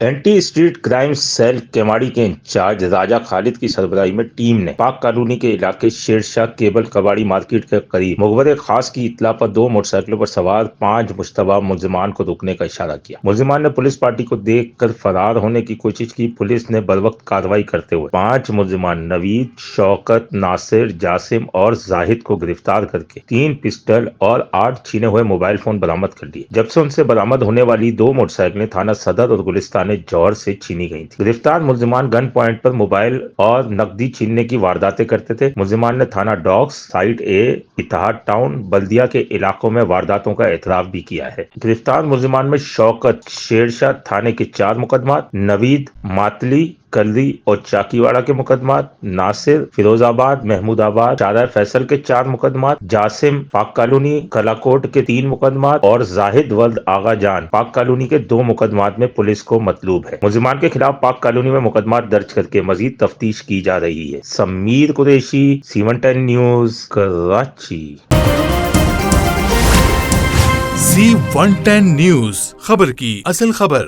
Anti street crime cell Keamari کے incharge راجہ خالد کی سربراہی میں ٹیم نے پاک کالونی کے علاقے شیر شاہ کیبل کباڑی مارکیٹ کے قریب مخبر خاص کی اطلاع پر 2 موٹر سائیکلوں پر سوار 5 مشتبہ ملزمان کو روکنے کا اشارہ کیا۔ ملزمان نے پولیس پارٹی کو دیکھ کر فرار ہونے کی کوشش کی۔ پولیس نے بروقت کارروائی کرتے ہوئے 5 ملزمان نوید، شوکت، ناصر، جاسم اور زاہد کو گرفتار کر کے 3 پسٹل اور 8 چھینے ہوئے موبائل فون برآمد کر لیے، جب سے ان سے برآمد ہونے والی 2 موٹر سائیکلیں تھانہ صدر اور گلستان جوہر سے چھینی گئی تھی۔ گرفتار ملزمان گن پوائنٹ پر موبائل اور نقدی چھیننے کی وارداتیں کرتے تھے۔ ملزمان نے تھانہ ڈاکس، سائٹ اے، اتحاد ٹاؤن، بلدیہ کے علاقوں میں وارداتوں کا اعتراف بھی کیا ہے۔ گرفتار ملزمان میں شوکت شیرشاہ تھانے کے 4 مقدمات، نوید ماتلی، کلری اور چاکی واڑہ کے مقدمات، ناصر فیروز آباد، محمود آباد، شارع فیصل کے 4 مقدمات، جاسم پاک کالونی کلاکوٹ کے 3 مقدمات اور زاہد ولد آغا جان پاک کالونی کے 2 مقدمات میں پولیس کو مطلوب ہے۔ ملزمان کے خلاف پاک کالونی میں مقدمات درج کر کے مزید تفتیش کی جا رہی ہے۔ Sameer Qureshi, C110 news, Karachi. C110 news, خبر کی اصل خبر۔